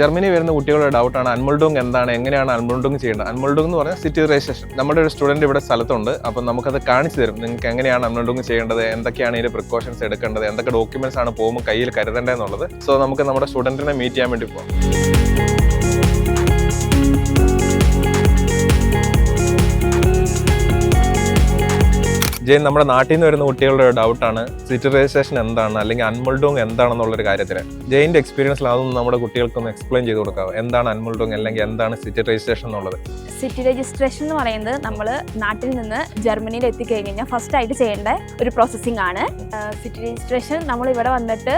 Germany വരുന്ന കുട്ടികളുടെ ഡൗട്ടാണ് അൻമുൾഡുങ് എന്താണ്, എങ്ങനെയാണ് അൻമുൾഡുങ് ചെയ്യേണ്ടത്. അൻമുൾഡുങ് എന്ന് പറഞ്ഞാൽ സിറ്റി രജിസ്ട്രേഷൻ. നമ്മുടെ ഒരു സ്റ്റുഡന്റ് ഇവിടെ സ്ഥലത്തുണ്ട്, അപ്പം നമുക്കത് കാണിച്ചു തരും. നിങ്ങൾക്ക് എങ്ങനെയാണ് അൻമുൾഡുങ് ചെയ്യേണ്ടത്, എന്തൊക്കെയാണ് ഇതിന്റെ പ്രിക്കോഷൻസ് എടുക്കേണ്ടത്, എന്തൊക്കെ ഡോക്യുമെന്റ്സ് ആണ് പോകുമ്പോൾ കയ്യിൽ കരുതേണ്ടതെന്നുള്ളത്. സോ നമുക്ക് നമ്മുടെ സ്റ്റുഡന്റിനെ മീറ്റ് ചെയ്യാൻ വേണ്ടി പോകാം. ജെയിൻ, നമ്മുടെ നാട്ടിൽ നിന്ന് വരുന്ന കുട്ടികളുടെ ഡൗട്ടാണ് സിറ്റി രജിസ്ട്രേഷൻ എന്താണ്, അല്ലെങ്കിൽ അൻമുൾഡുങ് എന്താണെന്നുള്ളൊരു കാര്യത്തിൽ. ജെയിൻ്റെ എക്സ്പീരിയൻസിൽ അതൊന്നും നമ്മുടെ കുട്ടികൾക്കൊന്ന് എക്സ്പ്ലെയിൻ ചെയ്ത് കൊടുക്കാമോ? എന്താണ് അൻമുൾഡുങ് അല്ലെങ്കിൽ എന്താണ് സിറ്റി രജിസ്ട്രേഷൻ എന്നുള്ളത്? സിറ്റി രജിസ്ട്രേഷൻ എന്ന് പറയുന്നത് നമ്മൾ നാട്ടിൽ നിന്ന് ജർമ്മനിയിൽ എത്തിക്കഴിഞ്ഞാൽ ഫസ്റ്റ് ആയിട്ട് ചെയ്യേണ്ട ഒരു പ്രോസസ്സിംഗ് ആണ്. സിറ്റി രജിസ്ട്രേഷൻ നമ്മൾ ഇവിടെ വന്നിട്ട്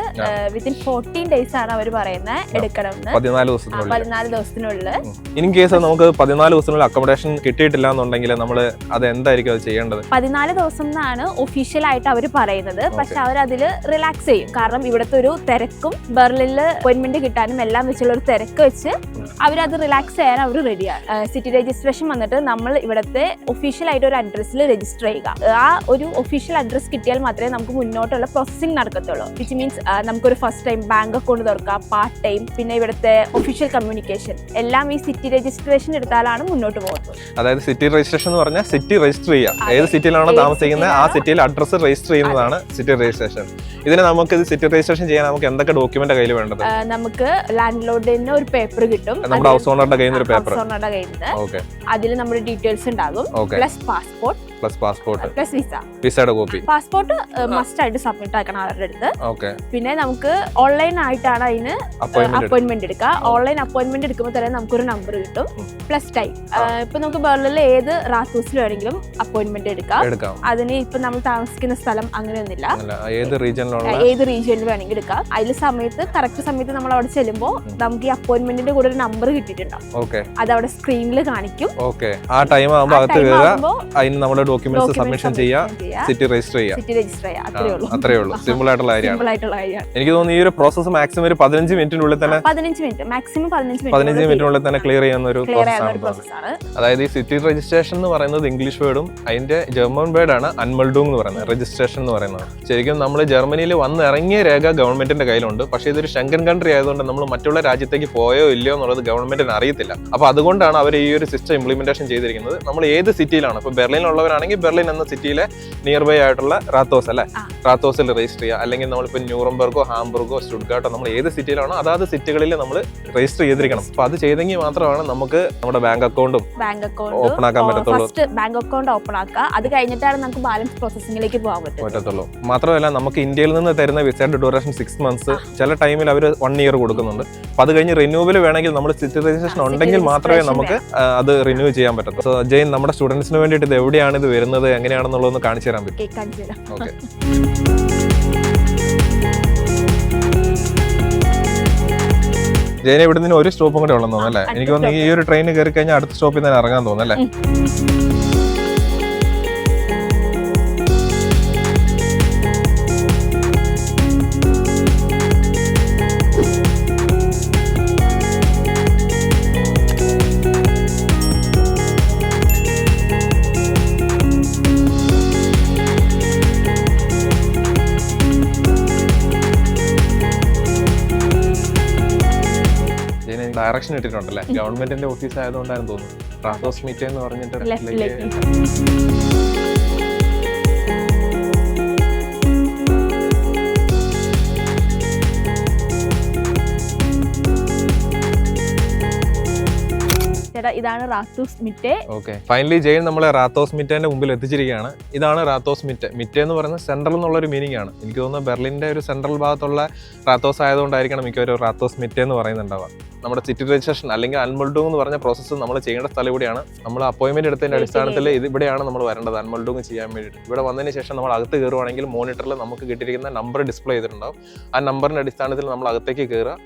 വിത്തിൻ 14 days ആണ് അവർ പറയുന്നത് എടുക്കണമെന്ന്. 14 ദിവസത്തിനുള്ളിൽ. ഇൻ കേസ് നമുക്ക് 14 ദിവസത്തിനുള്ളിൽ അക്കോമഡേഷൻ കിട്ടിയിട്ടില്ല എന്നുണ്ടെങ്കിൽ നമ്മൾ അത് എന്തായിരിക്കും അത് ചെയ്യേണ്ടത്? 14 ദിവസം എന്നാണ് ഒഫീഷ്യൽ ആയിട്ട് അവർ പറയുന്നത്. പക്ഷെ അവർ അതിൽ റിലാക്സ് ചെയ്യും. കാരണം ഇവിടുത്തെ ഒരു തിരക്കും ബെർലിനിൽ അപ്പോയിന്റ്മെന്റ് കിട്ടാനും എല്ലാം വെച്ചുള്ള ഒരു തിരക്ക് വെച്ച് അവരത് റിലാക്സ് ചെയ്യാൻ അവർ റെഡിയാണ്. സിറ്റി രജിസ്ട്രേഷൻ വന്നിട്ട് നമ്മൾ ഇവിടുത്തെ ഒഫീഷ്യൽ ആയിട്ട് ഒരു അഡ്രസ്സിൽ രജിസ്റ്റർ ചെയ്യുക. ആ ഒരു ഒഫീഷ്യൽ അഡ്രസ് കിട്ടിയാൽ മാത്രമേ നമുക്ക് മുന്നോട്ടുള്ള പ്രോസസ്സിംഗ് നടക്കത്തുള്ളൂ. വിച്ച് മീൻസ് നമുക്കൊരു ഫസ്റ്റ് ടൈം ബാങ്ക് അക്കൗണ്ട് തുറക്കാം, പാർട്ട് ടൈം, പിന്നെ ഇവിടുത്തെ ഒഫീഷ്യൽ കമ്മ്യൂണിക്കേഷൻ എല്ലാം ഈ സിറ്റി രജിസ്ട്രേഷൻ എടുത്താലാണ് മുന്നോട്ട് പോകുന്നത്. അതായത് സിറ്റി രജിസ്ട്രേഷൻ എന്ന് പറഞ്ഞാൽ സിറ്റി രജിസ്റ്റർ ചെയ്യുക. ഏത് സിറ്റിയിലാണോ താമസിക്കുന്നത് ആ സിറ്റിയിൽ അഡ്രസ് രജിസ്റ്റർ ചെയ്യുന്നതാണ് സിറ്റി രജിസ്ട്രേഷൻ. ഇതിന് നമുക്ക് സിറ്റി രജിസ്ട്രേഷൻ ചെയ്യാൻ നമുക്ക് എന്തൊക്കെ ഡോക്യുമെന്റ് കയ്യിൽ വേണ്ടത്? നമുക്ക് ലാൻഡ് ലോർഡിന് ഒരു പേപ്പർ കിട്ടും, നമ്മുടെ ഹൗസ് ഓണറുടെ കയ്യിൽ നിന്ന് ഒരു പേപ്പർ. അതിൽ നമ്മുടെ ഡീറ്റെയിൽസ് ഉണ്ടാകും. പ്ലസ് പാസ്പോർട്ട്, പ്ലസ് വിസയുടെ കോപ്പി. പാസ്പോർട്ട് മസ്റ്റ് ആയിട്ട് സബ്മിറ്റ് ആക്കണം അവരുടെ അടുത്ത്. പിന്നെ നമുക്ക് ഓൺലൈൻ ആയിട്ടാണ് അതിന് അപ്പോയിന്റ്മെന്റ് എടുക്കുക. ഓൺലൈൻ അപ്പോയിന്റ്മെന്റ് എടുക്കുമ്പോൾ തന്നെ നമുക്കൊരു നമ്പർ കിട്ടും. Plus time. ഇപ്പൊ നമുക്ക് ബെർലിനിൽ ഏത് റാത്തൂസിൽ വേണമെങ്കിലും അപ്പോയിന്റ്മെന്റ് എടുക്കാം. അതിന് ഇപ്പൊ നമ്മൾ താമസിക്കുന്ന സ്ഥലം അങ്ങനെയൊന്നുമില്ല, ഏത് റീജിയനിൽ വേണമെങ്കിൽ എടുക്കാം. അതിൽ കറക്റ്റ് സമയത്ത് നമ്മൾ അവിടെ ചെല്ലുമ്പോൾ നമുക്ക് ഈ അപ്പോയിന്റ്മെന്റിന്റെ കൂടെ ഒരു നമ്പർ കിട്ടിയിട്ടുണ്ടാവും. അത് അവിടെ സ്ക്രീനിൽ കാണിക്കും. ആ ടൈം ആകുമ്പോൾ ഡോക്യുമെന്റ്സ് സബ്മിഷൻ ചെയ്യുക, സിറ്റി രജിസ്റ്റർ ചെയ്യുക. അത്രേ ഉള്ളൂ. സിമ്പിൾ ആയിട്ടുള്ള കാര്യമാണ്. എനിക്ക് തോന്നുന്നു ഈ ഒരു പ്രോസസ് മാക്സിമം ഒരു 15 മിനിറ്റിനുള്ളിൽ തന്നെ 15 മിനിറ്റിനുള്ളിൽ തന്നെ ക്ലിയർ ചെയ്യുന്ന ഒരു പ്രോസസ്സാണ്. അതായത് ഈ സിറ്റി രജിസ്ട്രേഷൻ എന്ന് പറയുന്നത് ഇംഗ്ലീഷ് വേർഡും അതിന്റെ ജർമ്മൻ വേർഡാണ് അൻമുൾഡുങ് എന്ന് പറയുന്നത്, രജിസ്ട്രേഷൻ എന്ന് പറയുന്നത്. ശരിക്കും നമ്മൾ ജർമ്മനിയിൽ വന്ന് ഇറങ്ങിയ രേഖ ഗവൺമെന്റിന്റെ കയ്യിലുണ്ട്. പക്ഷേ ഇതൊരു ഷെങ്കൻ കൺട്രി ആയതുകൊണ്ട് നമ്മൾ മറ്റുള്ള രാജ്യത്തേക്ക് പോയോ ഇല്ലയോ എന്നുള്ളത് ഗവൺമെന്റിന് അറിയത്തില്ല. അപ്പൊ അതുകൊണ്ടാണ് അവർ ഈ ഒരു സിസ്റ്റം ഇംപ്ലിമെന്റേഷൻ ചെയ്തിരിക്കുന്നത്. നമ്മൾ ഏത് സിറ്റിയിലാണ്, ഇപ്പൊ ബെർലിനുള്ളവരാണെങ്കിൽ ബെർലിൻ എന്ന സിറ്റിയിലെ നിയർ ബൈ ആയിട്ടുള്ള റാത്തോസ് അല്ലെ, റാത്തോസിൽ രജിസ്റ്റർ ചെയ്യുക. അല്ലെങ്കിൽ നമ്മളിപ്പോൾ ന്യൂറംബർഗോ ഹാംബുർഗോ സ്റ്റുട്ട്ഗാർട്ടോ നമ്മൾ ഏത് സിറ്റിയിലാണോ അതാത് സിറ്റികളിൽ നമ്മൾ രജിസ്റ്റർ ചെയ്തിരിക്കണം. അപ്പൊ അത് ചെയ്തെങ്കിൽ മാത്രമാണ് നമുക്ക് നമ്മുടെ ബാങ്ക് അക്കൗണ്ട് ഓപ്പൺ ആക്കാൻ പറ്റത്തുള്ളൂ. ബാങ്ക് അക്കൗണ്ട് ഓപ്പൺ ആക്കുക, അത് കഴിഞ്ഞിട്ടാണ് നമുക്ക് ബാലൻസ് പ്രോസസ്സിംഗിലേക്ക് പോകാൻ പറ്റത്തുള്ളൂ. മാത്രമല്ല നമുക്ക് ഇന്ത്യയിൽ നിന്ന് തരുന്ന വിസയുടെ ഡ്യൂറേഷൻ 6 months, ചില ടൈമിൽ അവർ 1 year കൊടുക്കുന്നുണ്ട്. അപ്പൊ അത് കഴിഞ്ഞ് റിന്യൂവൽ വേണമെങ്കിൽ നമ്മൾ സിറ്റി രജിസ്ട്രേഷൻ ഉണ്ടെങ്കിൽ മാത്രമേ നമുക്ക് അത് റിന്യൂ ചെയ്യാൻ പറ്റത്തുള്ളൂ. സോ ജെയിൻ, നമ്മുടെ സ്റ്റുഡൻസിന് വേണ്ടിയിട്ട് ഇത് എവിടെയാണ് ഇത് വരുന്നത്, എങ്ങനെയാണെന്നുള്ളതൊന്ന് കാണിച്ചു തരാൻ പറ്റും? ഓക്കെ. ജെയിൻ, ഇവിടെ നിന്ന് ഒരു സ്റ്റോപ്പും കൂടെ ഉള്ളെന്ന് തോന്നുന്നു അല്ലേ? എനിക്ക് തോന്നുന്നു ഈ ഒരു ട്രെയിൻ കയറി കഴിഞ്ഞാൽ അടുത്ത സ്റ്റോപ്പിൽ തന്നെ ഇറങ്ങാൻ തോന്നുന്നു അല്ലേ? ഡയറക്ഷൻ ഇട്ടിട്ടുണ്ടല്ലേ, ഗവൺമെന്റിന്റെ ഓഫീസ് ആയതുകൊണ്ടാണ് തോന്നുന്നു. റാത്തോസ് മീറ്റ് എന്ന് പറഞ്ഞിട്ട് ഇതാണ് റാത്തോസ് മിറ്റെ. ഓക്കെ, ഫൈനലി ജെയിൻ നമ്മളെ റാത്തോസ് മിറ്റേന്റെ മുമ്പിൽ എത്തിച്ചിരിക്കുകയാണ്. ഇതാണ് റാത്തോസ് മിറ്റെ. മിറ്റെ എന്ന് പറയുന്നത് സെൻട്രൽ എന്നുള്ളൊരു മീനിങ് ആണ്. എനിക്ക് തോന്നുന്നു ബെർലിന്റെ ഒരു സെൻട്രൽ ഭാഗത്തുള്ള റാത്തോസ് ആയതുകൊണ്ടായിരിക്കണം മിക്കവരും റാത്തോസ് മിറ്റെ എന്ന് പറയുന്നുണ്ടാവുക. നമ്മുടെ സിറ്റി രജിസ്ട്രേഷൻ അല്ലെങ്കിൽ അൻമുൾഡുങ് എന്ന് പറഞ്ഞ പ്രോസസ്സ് നമ്മൾ ചെയ്യേണ്ട സ്ഥലം ഇവിടെയാണ്. നമ്മൾ അപ്പോയിന്റ്മെന്റ് എടുത്തതിന്റെ അടിസ്ഥാനത്തിൽ ഇവിടെയാണ് നമ്മൾ വരേണ്ടത് അൻമുൾഡുങ് ചെയ്യാൻ വേണ്ടിയിട്ട്. ഇവിടെ വന്നതിന് ശേഷം നമ്മൾ അകത്ത് കയറുവാണെങ്കിൽ മോണിറ്ററിൽ നമുക്ക് കിട്ടിയിരിക്കുന്ന നമ്പർ ഡിസ്പ്ലേ ചെയ്തിട്ടുണ്ടാവും. ആ നമ്പറിന്റെ അടിസ്ഥാനത്തിൽ നമ്മൾ അകത്തേക്ക് കയറുക.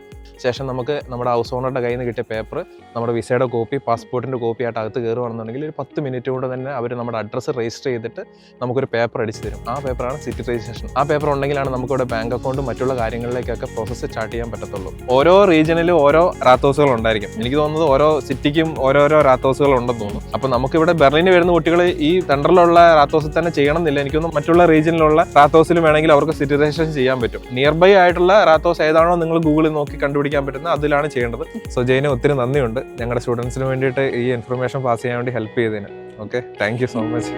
ശേഷം നമുക്ക് നമ്മുടെ ഹൗസ് ഓണറുടെ കയ്യിൽ നിന്ന് കിട്ടിയ പേപ്പർ, നമ്മുടെ വിസയുടെ കോപ്പി, പാസ്പോർട്ടിൻ്റെ കോപ്പി ആയിട്ട് അകത്ത് കയറുകയാണെന്നുണ്ടെങ്കിൽ ഒരു 10 മിനിറ്റ് കൊണ്ട് തന്നെ അവർ നമ്മുടെ അഡ്രസ്സ് രജിസ്റ്റർ ചെയ്തിട്ട് നമുക്കൊരു പേപ്പർ അടിച്ച് തരും. ആ പേപ്പറാണ് സിറ്റി രജിസ്ട്രേഷൻ. ആ പേപ്പർ ഉണ്ടെങ്കിലാണ് നമുക്കിവിടെ ബാങ്ക് അക്കൗണ്ടും മറ്റുള്ള കാര്യങ്ങളിലേക്കൊക്കെ പ്രോസസ്സ് സ്റ്റാർട്ട് ചെയ്യാൻ പറ്റത്തുള്ളൂ. ഓരോ റീജിയനിലും ഓരോ റാത്തോസുകൾ ഉണ്ടായിരിക്കും. എനിക്ക് തോന്നുന്നത് ഓരോ സിറ്റിക്കും ഓരോരോ റാത്തോസുകൾ ഉണ്ടെന്ന് തോന്നുന്നു. അപ്പോൾ നമുക്കിവിടെ ബെർലിന് വരുന്ന കുട്ടികൾ ഈ സെൻട്രലുള്ള റാത്തോസിൽ തന്നെ ചെയ്യണമെന്നില്ല. എനിക്കൊന്നും മറ്റുള്ള റീജിയനിലുള്ള റാത്തോസിലും വേണമെങ്കിൽ അവർക്ക് സിറ്റി രജിസ്ട്രേഷൻ ചെയ്യാൻ പറ്റും. നിയർ ബൈ ആയിട്ടുള്ള റാത്തോസ് ഏതാണോ നിങ്ങൾ ഗൂഗിളിൽ നോക്കി കണ്ടുപിടിക്കാൻ പറ്റുന്നത് അതിലാണ് ചെയ്യേണ്ടത്. സോ ജെയിന് ഒത്തിരി നന്ദിയുണ്ട് ഞങ്ങളുടെ സ്റ്റുഡൻസിന് വേണ്ടിയിട്ട് ഈ ഇൻഫർമേഷൻ പാസ് ചെയ്യാൻ വേണ്ടി ഹെൽപ്പ് ചെയ്തതിന്. Okay, thank you so much.